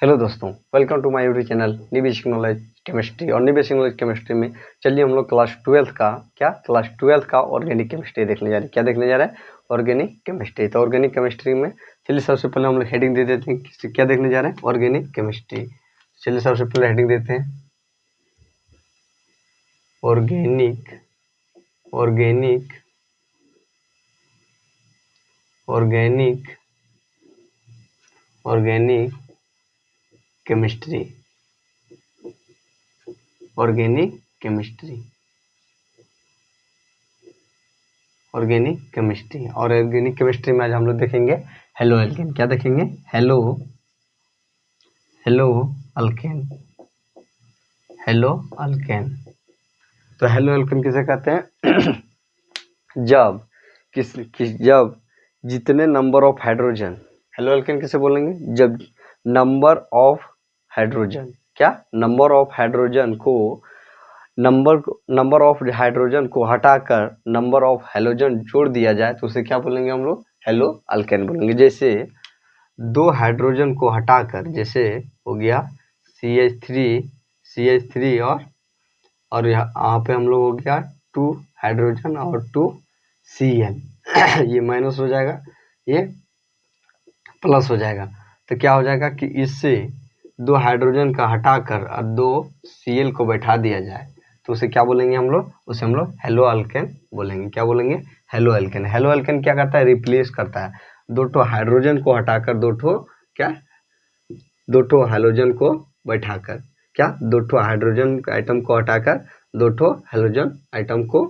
Hello दोस्तों, welcome to my YouTube channel new basic knowledge chemistry. और new basic knowledge chemistry में चलिए हम लोग क्लास 12 का ऑर्गेनिक केमिस्ट्री देखने जा रहे हैं। क्या देखने जा रहे हैं? Organic chemistry. तो ऑर्गेनिक केमिस्ट्री में चलिए सबसे पहले हम लोग हेडिंग दे देते हैं। क्या देखने जा रहे हैं? Organic chemistry. चलिए सबसे पहले हेडिंग देते हैं organic organic organic organic chemistry. Organic chemistry organic chemistry. और ऑर्गेनिक केमिस्ट्री में आज हम लोग देखेंगे हेलो एल्केन। क्या देखेंगे? Hello alkane. Hello alkane. तो हेलो एल्केन किसे कहते हैं? जब जब जितने number of hydrogen, halo alkane किसे बोलेंगे? जब नंबर ऑफ हाइड्रोजन, क्या नंबर ऑफ हाइड्रोजन को नंबर ऑफ हाइड्रोजन को हटाकर नंबर ऑफ हेलोजन जोड़ दिया जाए तो उसे क्या बोलेंगे हम लोग? हेलो अल्केन बोलेंगे। जैसे दो हाइड्रोजन को हटाकर, जैसे हो गया CH3 और यहाँ पे हम लोग हो गया 2 हाइड्रोजन और 2 Cl ये माइनस हो जाएगा, ये प्लस हो जाएगा। तो क्या हो जाएगा कि इससे दो हाइड्रोजन का हटाकर और 2 Cl को बैठा दिया जाए तो उसे क्या बोलेंगे हम लोग? उसे हम लोग हेलो अल्केन बोलेंगे। क्या बोलेंगे? Hello alkane. हेलो अल्केन क्या करता है? रिप्लेस करता है। दो ठो हाइड्रोजन को हटाकर दो ठो हाइड्रोजन को बैठाकर, क्या दो ठो हाइड्रोजन आइटम को हटाकर दो ठो हाइड्रोजन आइटम को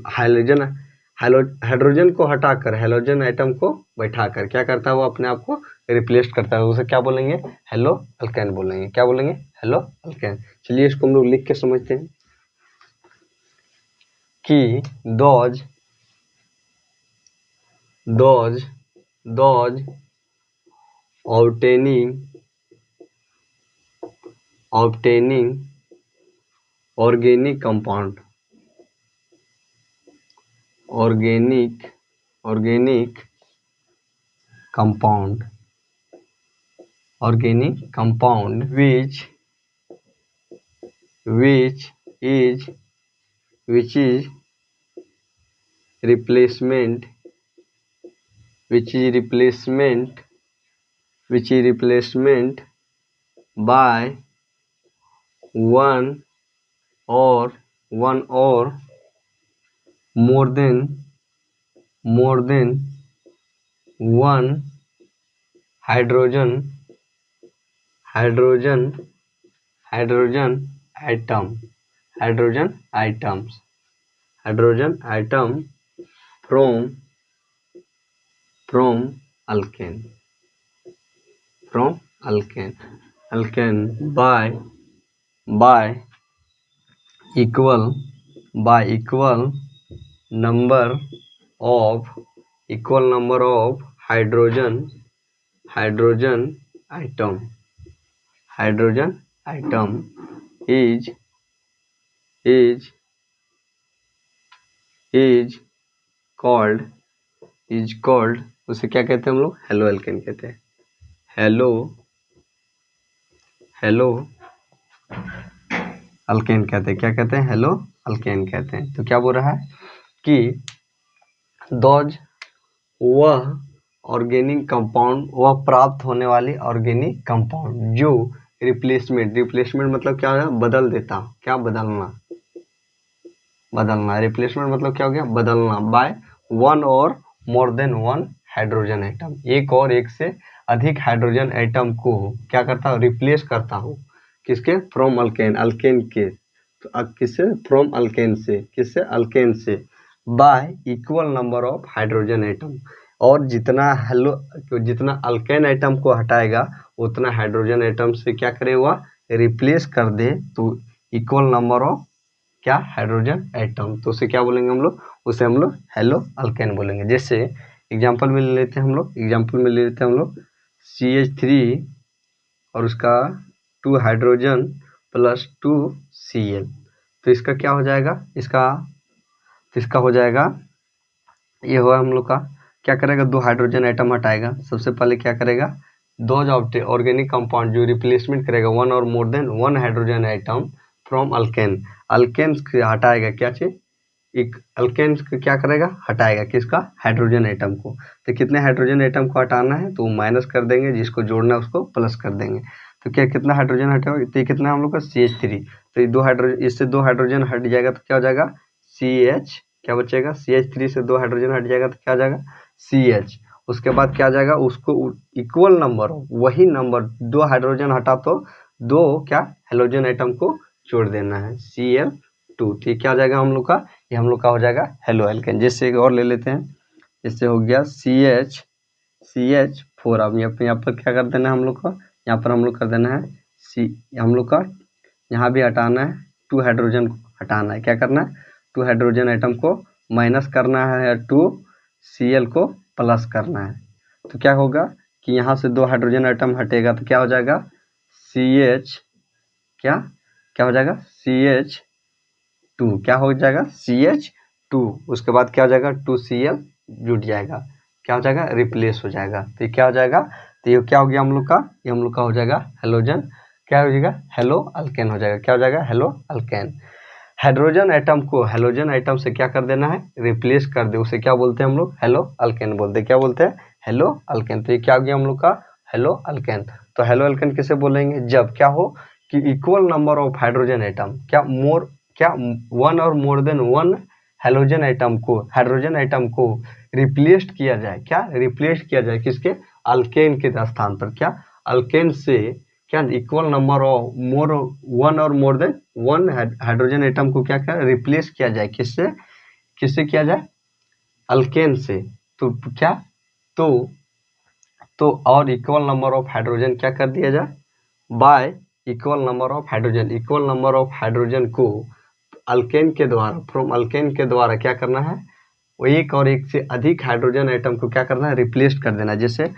हाइड्रोजन को हटाकर हाइड्रोजन आइटम को बैठाकर क्या करता है? वो अपने आप को रिप्लेस करता है। उसे क्या बोलेंगे? हेलो अल्केन बोलेंगे। क्या बोलेंगे? Hello alkane. चलिए इसको हम लोग लिख के समझते हैं कि those obtaining organic compound which is replacement by one or more than one hydrogen atom from alkane by equal number of hydrogen atom is called उसे क्या कहते हैं हम लोग? हेलो एल्केन कहते हैं। हेलो अल्केन कहते हैं। क्या कहते हैं? हेलो अल्केन कहते हैं। तो क्या बोल रहा है कि वह ऑर्गेनिक कंपाउंड, वह प्राप्त होने वाली ऑर्गेनिक कंपाउंड जो रिप्लेसमेंट मतलब क्या है? बदल देता। क्या? बदलना। रिप्लेसमेंट मतलब क्या हो गया? बदलना। बाय वन और more than one hydrogen atom, एक और एक से अधिक हाइड्रोजन एटम को क्या करता हूँ? रिप्लेस करता हूँ। किसके? फ्रॉम अल्केन के। तो अब किससे? फ्रॉम अल्केन से। किससे? अल्केन से। By equal number of hydrogen atom, और जितना अल्केन एटम को हटाएगा उतना हाइड्रोजन एटम से क्या करे? वह रिप्लेस कर दे। तो इक्वल नंबर ऑफ क्या? Hydrogen atom. तो उसे क्या बोलेंगे हम लोग? उसे हम लोग हेलो अल्केन बोलेंगे। जैसे एग्जाम्पल में ले लेते हैं हम लोग CH3 और उसका 2 हाइड्रोजन प्लस 2 Cl। तो इसका क्या हो जाएगा? इसका हो जाएगा, ये हुआ हम लोग का। क्या करेगा? 2 हाइड्रोजन एटम हटाएगा। सबसे पहले क्या करेगा? दोज ऑफ ऑर्गेनिक कंपाउंड जो रिप्लेसमेंट करेगा वन और more than one hydrogen atom from alkane, alkane हटाएगा क्या चीज, एक अल्केन क्या करेगा, हटाएगा किसका, हाइड्रोजन आइटम को। तो कितने हाइड्रोजन आइटम को हटाना है, तो माइनस कर देंगे, जिसको जोड़ना है उसको प्लस कर देंगे। तो क्या कितना हाइड्रोजन हटेगा, तो कितना हम लोग का CH3, तो ये दो हाइड्रोजन, इससे दो हाइड्रोजन हट जाएगा तो क्या हो जाएगा CH, क्या बचेगा CH3 से दो हाइड्रोजन हट जाएगा तो क्या आ जाएगा CH। उसके बाद क्या आ जाएगा, उसको इक्वल नंबर वही नंबर, दो हाइड्रोजन हटा तो दो क्या हेलोजन आइटम को जोड़ देना है Cl2, ठीक क्या आ जाएगा हम लोग का, ये हम लोग का हो जाएगा हेलो एल्केन। जैसे एक और ले लेते हैं, जैसे हो गया CH4। अब यहाँ पर क्या कर देना है हम लोग को, यहाँ पर हम लोग कर देना है हम लोग का यहाँ भी हटाना है, टू हाइड्रोजन हटाना है, क्या करना है, टू हाइड्रोजन आइटम को माइनस करना है, टू Cl को प्लस करना है। तो क्या होगा कि यहाँ से दो हाइड्रोजन आइटम हटेगा तो क्या हो जाएगा CH, क्या क्या हो जाएगा CH2, क्या हो जाएगा CH2। उसके बाद क्या हो जाएगा 2Cl जुट जाएगा, क्या हो जाएगा रिप्लेस हो जाएगा। तो ये क्या हो जाएगा, तो ये क्या हो गया हम लोग का, ये हम लोग का हो जाएगा हेलोजन, क्या हो जाएगा हेलो अल्केन हो जाएगा, क्या हो जाएगा हेलो अल्केन। हाइड्रोजन आइटम को हेलोजन आइटम से क्या कर देना है, रिप्लेस कर दे, उसे क्या बोलते हैं हम लोग, हेलो अल्केन बोलते हैं, क्या बोलते हैं हेलो अल्केन। तो ये क्या हो गया हम लोग का हेलो अल्केन। तो हेलो अल्केन किसे बोलेंगे, जब क्या हो कि equal number of hydrogen atom, क्या मोर, क्या वन और more than one halogen item को, हाइड्रोजन आइटम को रिप्लेस्ड किया जाए, क्या रिप्लेस किया जाए किसके, अल्केन के स्थान पर, क्या अल्केन से क्या equal number of more one और more than one hydrogen atom को क्या क्या रिप्लेस किया जाए, किससे, किससे किया जाए अल्केन से। तो क्या, तो और इक्वल नंबर ऑफ हाइड्रोजन क्या कर दिया जाए, by equal number of hydrogen, equal number of hydrogen को अल्केन के द्वारा, फ्रॉम अल्केन के द्वारा क्या करना है, वो एक और एक से अधिक हाइड्रोजन आइटम को क्या करना है, रिप्लेस कर देना। जैसे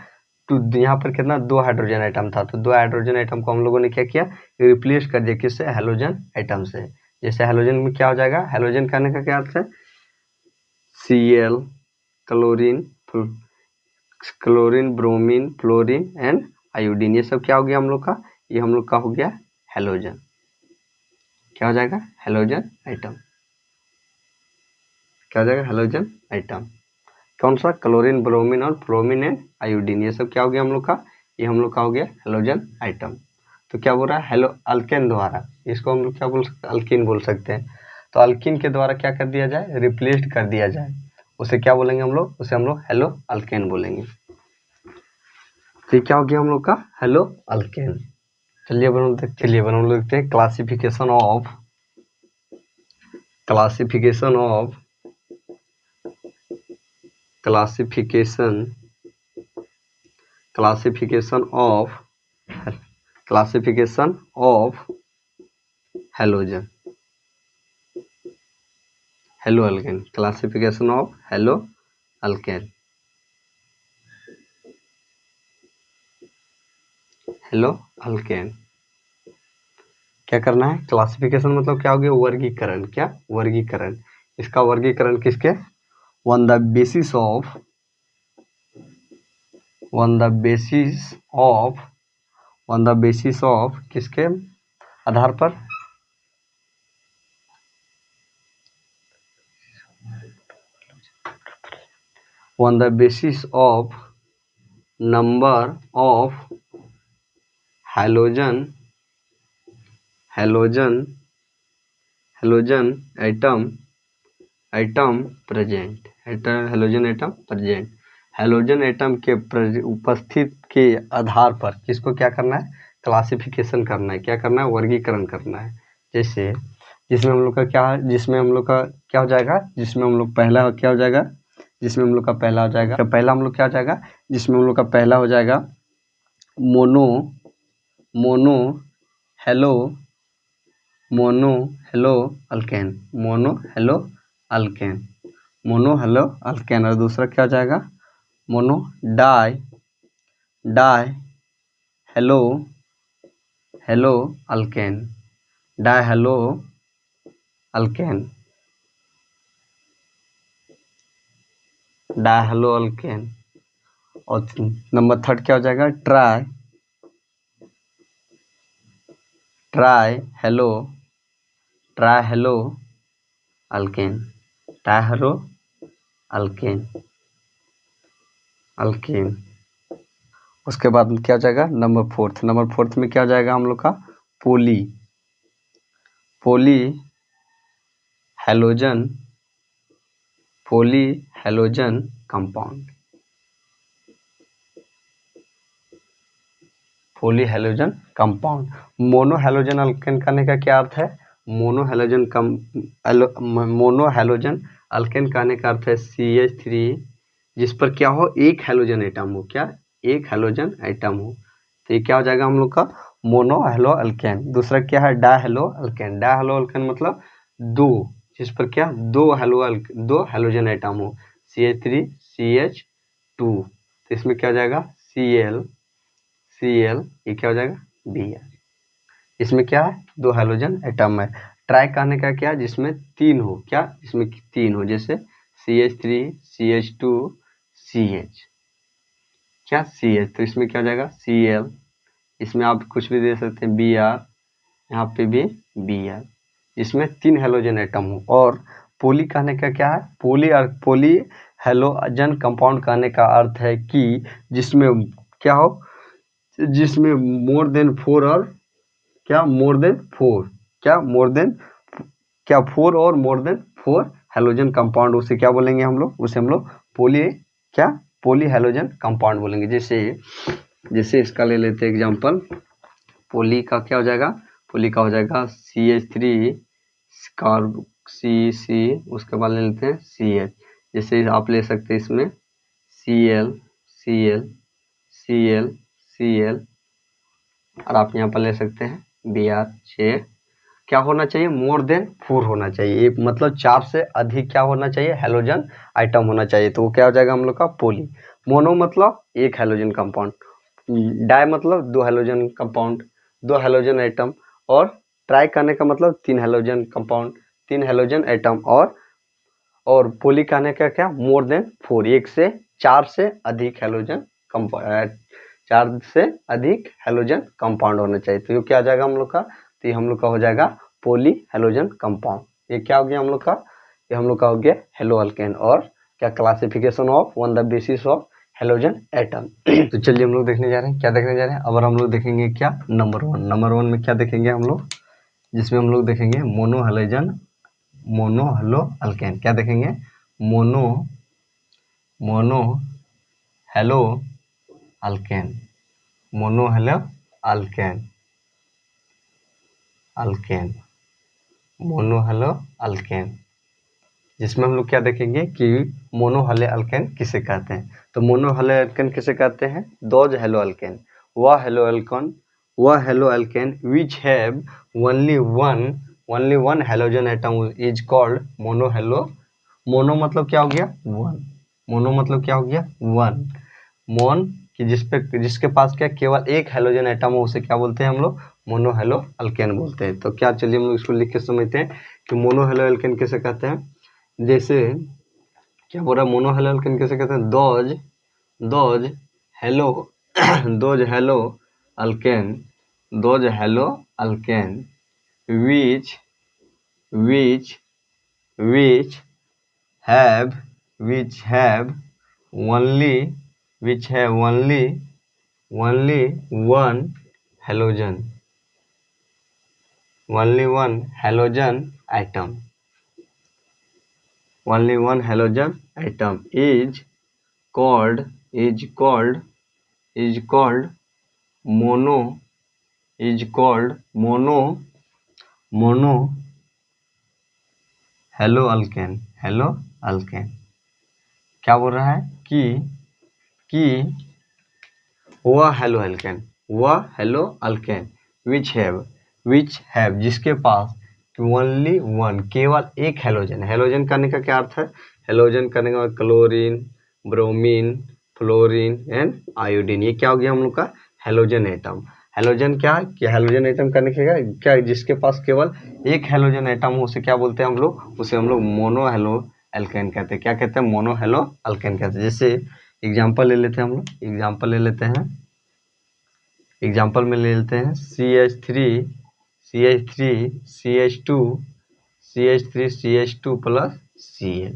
तो यहाँ पर कितना दो हाइड्रोजन आइटम था, तो दो हाइड्रोजन आइटम को हम लोगों ने क्या किया, रिप्लेस कर दिया किससे, हेलोजन आइटम से। जैसे हेलोजन में क्या हो जाएगा, हेलोजन कहने का क्या अर्थ है, Cl, chlorine, chlorine, bromine, fluorine and iodine, ये सब क्या हो गया हम लोग का, ये हम लोग का हो गया हेलोजन, क्या हो जाएगा हेलोजन आइटम, क्या हो जाएगा हेलोजन आइटम। कौन सा, क्लोरीन, ब्रोमीन और फ्लोरीन एंड आयोडीन, ये सब क्या हो गया हम लोग का, ये हम लोग का हो गया हेलोजन आइटम। तो क्या बोल रहा है, हेलो अल्केन द्वारा, इसको हम लोग क्या बोल सकते हैं, अल्कीन बोल सकते हैं। तो अल्कीन के द्वारा क्या कर दिया जाए, रिप्लेस्ड कर दिया जाए, उसे क्या बोलेंगे हम लोग, उसे हम लोग हेलो अल्केन बोलेंगे। तो क्या हो गया हम लोग का हेलो अल्केन। चलिए अब हम देखते हैं classification of, classification of, classification, classification of, classification of halogen, hello alkane, classification of hello alkane, hello alkane. क्या करना है, क्लासिफिकेशन मतलब क्या हो गया, वर्गीकरण, क्या वर्गीकरण, इसका वर्गीकरण किसके, on the basis of, on the basis of, on the basis of किसके आधार पर, on the basis of number of halogen, halogen, halogen atom, atom present, halogen atom present, halogen atom के उपस्थित के आधार पर किसको क्या करना है, क्लासिफिकेशन करना है, क्या करना है, वर्गीकरण करना है। जैसे जिसमें हम लोग का क्या है, जिसमें हम लोग का क्या हो जाएगा, जिसमें हम लोग पहला क्या हो जाएगा, जिसमें हम लोग का पहला हो जाएगा, तो पहला हम लोग क्या हो जाएगा, जिसमें हम लोग का पहला हो जाएगा mono, mono halo, mono halo alkane, mono halo alkane, mono halo alkane. और दूसरा क्या हो जाएगा, mono di, di halo, halo alkane, di halo alkane, di halo alkane. और नंबर थर्ड क्या हो जाएगा, ट्राई हेलो अल्केन, अल्केन। उसके बाद में क्या हो जाएगा, नंबर फोर्थ में क्या हो जाएगा हम लोग का, पोली हैलोजन कंपाउंड, पॉलीहैलोजन कंपाउंड। मोनोहैलोजन अल्केन कहने का क्या अर्थ है, मोनोहैलोजन अल्केन कहने का अर्थ है CH3 जिस पर क्या हो, एक हैलोजन एटम हो, क्या, एक हैलोजन एटम हो। तो ये क्या हो जाएगा हम लोग का, मोनोहैलो अल्केन। दूसरा क्या है, डायहैलो अल्केन मतलब दो, जिस पर क्या, दो हैलोजन एटम हो, CH3 CH2। तो इसमें क्या हो जाएगा, Cl, ये क्या हो जाएगा, Br। इसमें क्या है, दो हैलोजन एटम है। ट्राई कहने का क्या, जिसमें तीन हो, क्या, जिसमें तीन हो, जैसे CH3 CH2 CH, क्या, CH। तो इसमें क्या हो जाएगा, Cl। इसमें आप कुछ भी दे सकते हैं, Br, यहाँ पे भी Br, इसमें तीन हैलोजन एटम हो। और पोली कहने का क्या है, पोली हैलोजन कंपाउंड कहने का अर्थ है कि जिसमें क्या हो, जिसमें मोर देन फोर और क्या, मोर देन फोर और more then four halogen compound, उसे क्या बोलेंगे हम लोग, उसे हम लोग पोली हैलोजन कंपाउंड बोलेंगे। जैसे इसका ले लेते हैं एग्जांपल, पोली का क्या हो जाएगा, CH3 CC, उसके बाद ले लेते हैं CH। जैसे आप ले सकते हैं इसमें Cl और आप यहाँ पर ले सकते हैं Br। क्या होना चाहिए, मोर देन 4 होना चाहिए, एक मतलब 4 से अधिक क्या होना चाहिए, हैलोजन आइटम होना चाहिए। तो वो क्या हो जाएगा हम लोग का, पोली। मोनो मतलब एक हैलोजन कंपाउंड, डाई मतलब दो हैलोजन कंपाउंड, दो हैलोजन आइटम, और ट्राई करने का मतलब तीन हैलोजन कंपाउंड, तीन हैलोजन आइटम, और पोली कहने का क्या, मोर देन 4, एक से 4 से अधिक हैलोजन कंपाउंड, 4 से अधिक हैलोजन कंपाउंड होना चाहिए। तो ये क्या आ जाएगा हम लोग का, तो ये हम लोग का हो जाएगा पोली हैलोजन कंपाउंड। ये क्या हो गया हम लोग का, ये हम लोग का हो गया हेलो अल्केन। और क्या, classification of one the basis of halogen atom. तो चलिए हम लोग देखने जा रहे हैं, क्या देखने जा रहे हैं, अब हम लोग देखेंगे क्या, नंबर वन में क्या देखेंगे हम लोग, जिसमें हम लोग देखेंगे मोनोहैलो अल्केन। क्या देखेंगे, मोनोहैलो अल्केन, मोनोहैलो अल्केन, जिसमें हम लोग क्या देखेंगे कि मोनोहैलो अल्केन किसे कहते हैं। तो मोनोहैलो अल्केन किसे कहते हैं, दोज हैलो अल्केन, वह halo alkane which have only one halogen atom is called monohalo. Mono मतलब क्या हो गया, वन, मोनो मतलब क्या हो गया, वन, कि जिसके पास क्या, केवल एक हैलोजन एटम हो, उसे क्या बोलते हैं हम लोग, मोनोहैलो अल्केन बोलते हैं। तो क्या, चलिए हम लोग इसको लिख के समझते हैं कि मोनोहैलो अल्केन किसे कहते हैं। जैसे क्या बोल रहा है, मोनोहैलो अल्केन किसे कहते हैं, those halo alkane which have only one halogen atom, is called mono hello alkane. क्या बोल रहा है कि वह हेलो अल्केन विच हैव जिसके पास ओनली वन, केवल एक हैलोजन करने का क्या अर्थ है, हैलोजन करने का chlorine, bromine, fluorine and iodine. ये क्या हो गया हम लोग का, हैलोजन एटम। हैलोजन क्या है कि हैलोजन एटम करने के क्या, जिसके पास केवल एक हैलोजन एटम हो, उसे क्या बोलते हैं हम लोग, उसे हम लोग मोनो हैलो अल्केन कहते हैं। क्या कहते हैं, मोनो हैलो अल्केन कहते हैं। जैसे एग्जाम्पल ले लेते हैं हम लोग, एग्जाम्पल ले लेते हैं, एग्जाम्पल में ले लेते हैं CH3 CH2 CH3 CH2 plus Cl।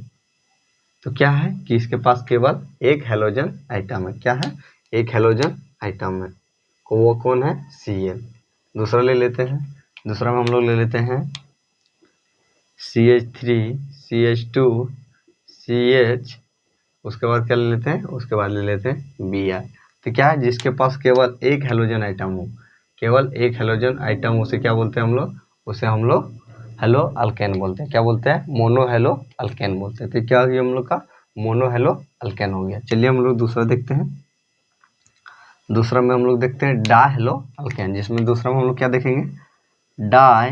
तो क्या है कि इसके पास केवल एक हेलोजन आइटम है। क्या है? एक हेलोजन आइटम है, वो कौन है? Cl। दूसरा ले लेते हैं, दूसरा में हम लोग ले लेते हैं CH3 CH2 CH, उसके बाद क्या ले लेते हैं? उसके बाद ले लेते हैं Br। तो क्या है? जिसके पास केवल एक हेलोजन आइटम हो, केवल एक हेलोजन आइटम, उसे क्या बोलते हैं हम लोग? उसे हम लोग हेलो अल्केन बोलते हैं। क्या बोलते हैं? मोनो हेलो अल्केन बोलते हैं। तो क्या हो गया हम लोग का? मोनो हेलो अल्केन हो गया। चलिए हम लोग दूसरा देखते हैं। दूसरा में हम लोग देखते हैं डाई हेलो अल्केन, जिसमें दूसरा में हम लोग क्या देखेंगे? Die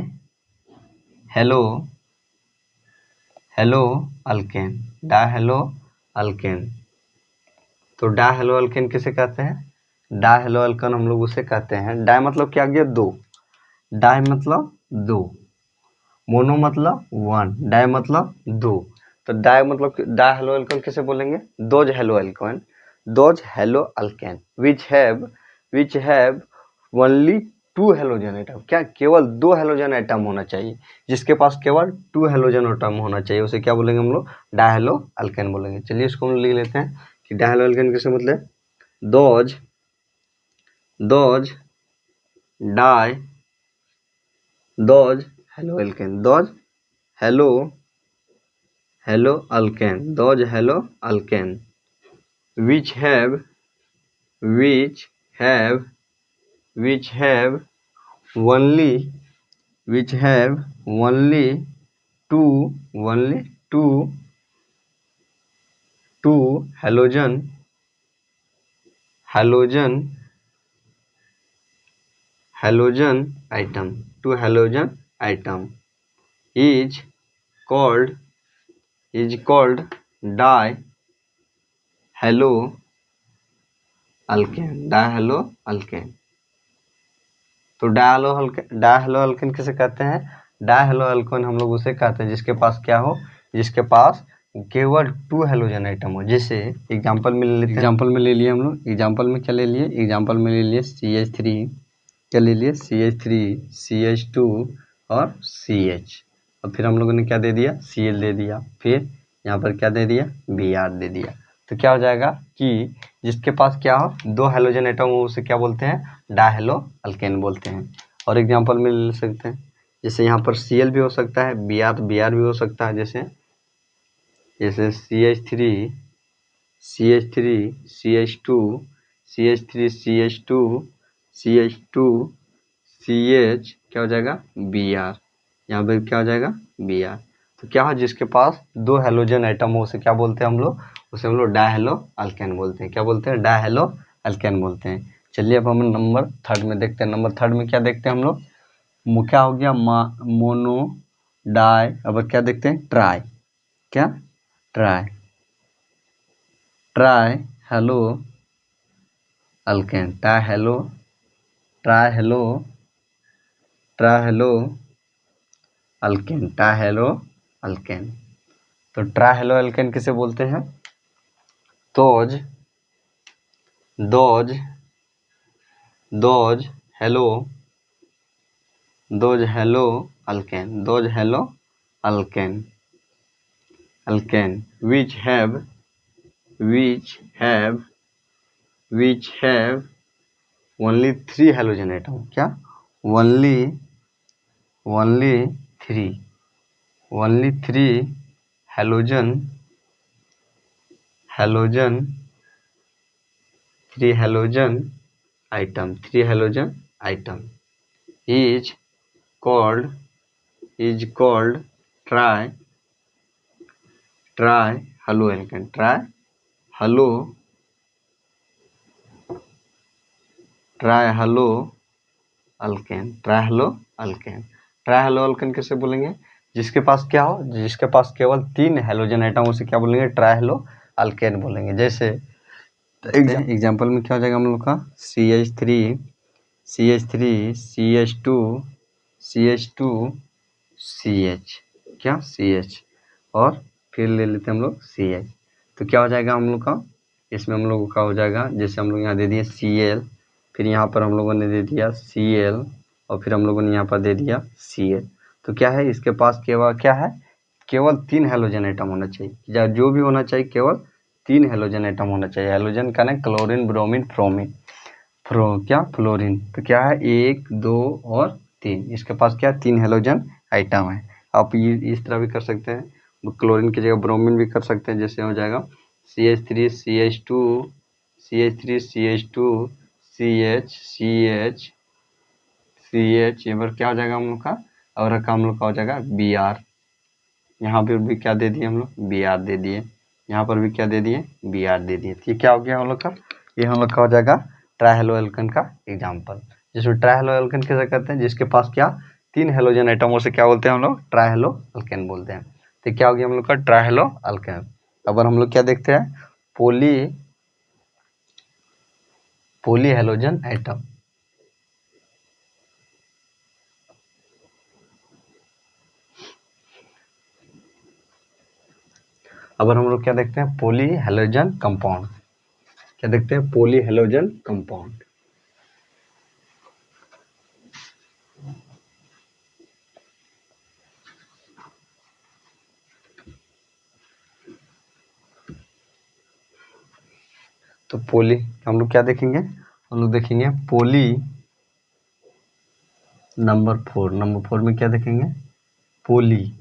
halo alkane, di halo alkane. तो डाई हेलो अल्केन किसे कहते हैं? डाई हेलो अल्केन हम लोग उसे कहते हैं, डाई मतलब क्या गया? दो, डाई मतलब दो, मोनो मतलब वन, डाई मतलब दो। तो डाई मतलब डाई हेलो अल्केन किसे बोलेंगे? Those halo alkane, those halo alkane which have only two halogen item. क्या? केवल दो हेलोजन आइटम होना चाहिए, जिसके पास केवल टू हेलोजन आइटम होना चाहिए, उसे क्या बोलेंगे हम लोग? डाई हेलो अल्केन बोलेंगे। चलिए इसको हम लिख लेते हैं कि डाई हेलो अल्केन किसे मतलब? Those di those halo alkane, those halo alkane, those halo alkane which have only two halogen atom, two halogen atom is called di hello alkane. तो डाई हेलो अल्केन किसे कहते हैं? Die halo alkane हम लोग उसे कहते हैं जिसके पास क्या हो? जिसके पास केवल टू हेलोजन आइटम हो। जैसे एग्जांपल में ले लेते हैं, एग्जांपल में ले लिए हम लोग, एग्जांपल में क्या ले लिए? एग्जांपल में ले लिए CH3, क्या ले लिए? CH3 CH2 और CH, और फिर हम लोगों ने क्या दे दिया? Cl दे दिया, फिर यहाँ पर क्या दे दिया? Br दे दिया। तो क्या हो जाएगा कि जिसके पास क्या हो? दो हेलोजन आइटम हो, उसे क्या बोलते हैं? डाई हेलो अल्केन बोलते हैं। और एग्जांपल में ले सकते हैं, जैसे यहाँ पर Cl भी हो सकता है, Br भी हो सकता है। जैसे CH3 CH2 CH क्या हो जाएगा? Br। यहाँ पर क्या हो जाएगा? Br। तो क्या हो? जिसके पास दो हेलोजन आइटम हो, उसे क्या बोलते हैं हम लोग? उसे हम लोग डाई हेलो अल्केन बोलते हैं। क्या बोलते हैं? डाई हेलो अल्केन बोलते हैं। चलिए अब हम नंबर थर्ड में देखते हैं। नंबर थर्ड में क्या देखते हैं हम लोग? क्या हो गया? मोनो डाई, अब क्या देखते हैं? ट्राई। क्या? Try hello alkane, try hello alkane. तो ट्राई हेलो अल्केन किसे बोलते हैं? Those halo alkane which have only three halogen item. क्या? only three halogen item is called try hello alkane, try hello alkane कैसे बोलेंगे? जिसके पास क्या हो? जिसके पास केवल तीन हेलोजन आइटम, उसे क्या बोलेंगे? ट्राई हेलो अल्केन बोलेंगे। जैसे एग्जांपल में क्या हो जाएगा हम लोग का? CH3 CH2 CH, क्या? CH, और फिर ले लेते हैं हम लोग CH। तो क्या हो जाएगा हम लोग का? इसमें हम लोगों का हो जाएगा, जैसे हम लोग यहाँ दे दिए Cl, फिर यहाँ पर हम लोगों ने दे दिया Cl, और फिर हम लोगों ने यहाँ पर दे दिया Cl। तो क्या है, इसके पास केवल क्या है, केवल 3 हेलोजन एटम होना चाहिए, या जो भी होना चाहिए केवल 3 हेलोजन एटम होना चाहिए। हेलोजन का ना क्लोरीन, ब्रोमीन, फ्रोमीन, फ्लोरीन। तो क्या है, 1 2 और 3, इसके पास क्या है, 3 हेलोजन आइटम है। आप ये इस तरह भी कर सकते हैं, क्लोरीन की जगह ब्रोमीन भी कर सकते हैं, जैसे हो जाएगा CH3 CH2 CH3 CH2 CH CH CH, ये बार क्या हो जाएगा हम लोग का, और रखा हम लोग का हो जाएगा Br। यहाँ पर भी क्या दे दिए हम लोग, Br दे दिए, यहाँ पर भी क्या दे दिए, Br दे दिए। तो ये क्या हो गया हम लोग का, ये हम लोग का हो जाएगा ट्राइहेलोएल्केन का एग्जाम्पल, जिसमें ट्राइहेलोएल्केन कैसे करते हैं, जिसके पास क्या 3 हेलोजन एटम, से क्या बोलते हैं हम लोग, ट्राइहेलोएल्केन बोलते हैं। तो क्या हो गया हम लोग का, ट्राइहेलोएल्केन। अब हम लोग क्या देखते हैं, पोली हेलोजन एटम। अब हम लोग क्या देखते हैं, पोली हेलोजन कंपाउंड। क्या देखते हैं, पोली हेलोजन कंपाउंड। तो पोली हम लोग क्या देखेंगे, हम लोग देखेंगे पोली नंबर 4 में क्या देखेंगे, पोली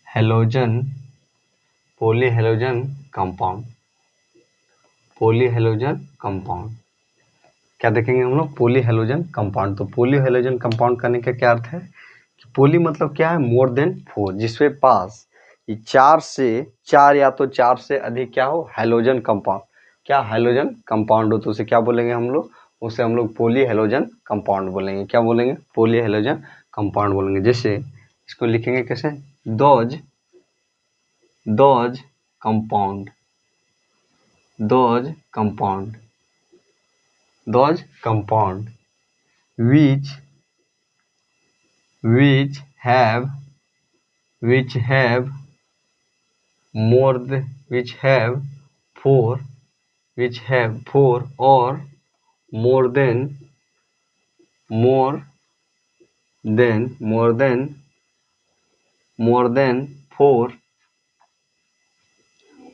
हेलोजन कंपाउंड। पोली हेलोजन कंपाउंड क्या देखेंगे हम लोग, पोली हेलोजन कंपाउंड। तो पोली हेलोजन कंपाउंड करने का क्या अर्थ है, कि पोली मतलब क्या है, मोर देन 4, जिसके पास 4 से 4 या तो 4 से अधिक क्या हो, हेलोजन कंपाउंड, क्या हेलोजन कंपाउंड हो, तो उसे क्या बोलेंगे हम लोग, उसे हम लोग पोली हेलोजन कंपाउंड बोलेंगे। क्या बोलेंगे, पोली हेलोजन कंपाउंड बोलेंगे। जैसे इसको लिखेंगे कैसे, those compound, which have four or more than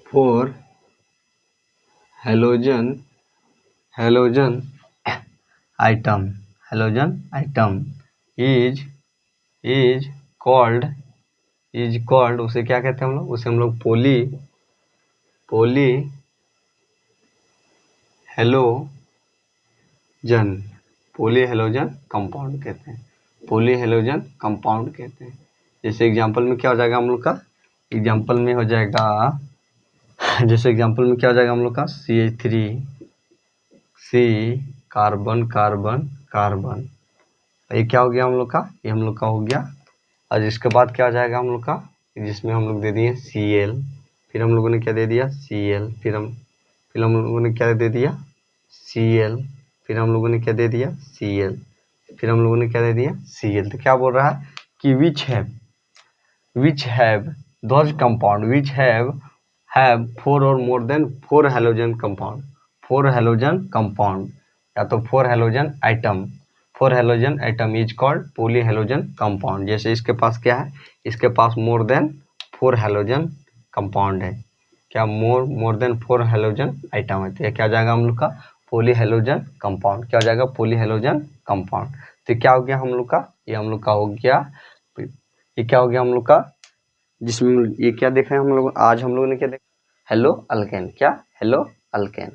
4 halogen item is called, उसे क्या कहते हैं हम लोग, उसे हम लोग पोली हेलोजन कंपाउंड कहते हैं, पोली हेलोजन कंपाउंड कहते हैं। जैसे एग्जांपल में क्या हो जाएगा हम लोग का, एग्जांपल में हो जाएगा, जैसे एग्जांपल में क्या हो जाएगा हम लोग का, CH3C कार्बन कार्बन कार्बन, ये क्या हो गया हम लोग का, ये हम लोग का हो गया। और इसके बाद क्या हो जाएगा हम लोग का, जिसमें हम लोग दे दिए Cl, फिर हम लोगों ने क्या दे दिया Cl, फिर हम लोगों ने क्या दे दिया Cl, फिर हम लोगों ने क्या दे दिया Cl, फिर हम लोगों ने क्या दे दिया Cl। तो क्या बोल रहा है कि which have those compound which have 4 or more than 4 halogen compound, 4 halogen compound या तो 4 halogen item is called poly halogen compound. जैसे इसके पास क्या है, इसके पास मोर देन 4 हेलोजन कंपाउंड है, क्या मोर देन 4 हेलोजन आइटम है, तो ये क्या हो जाएगा हम लोग का, पोली हेलोजन कंपाउंड। क्या हो जाएगा, पोली हेलोजन कंपाउंड। तो क्या हो गया हम लोग का, ये हम लोग का हो गया, ये क्या हो गया हम लोग का, जिसमें ये क्या देखा है हम लोग, आज हम लोगों ने क्या देखा, हेलो अल्केन। क्या, हेलो अल्केन।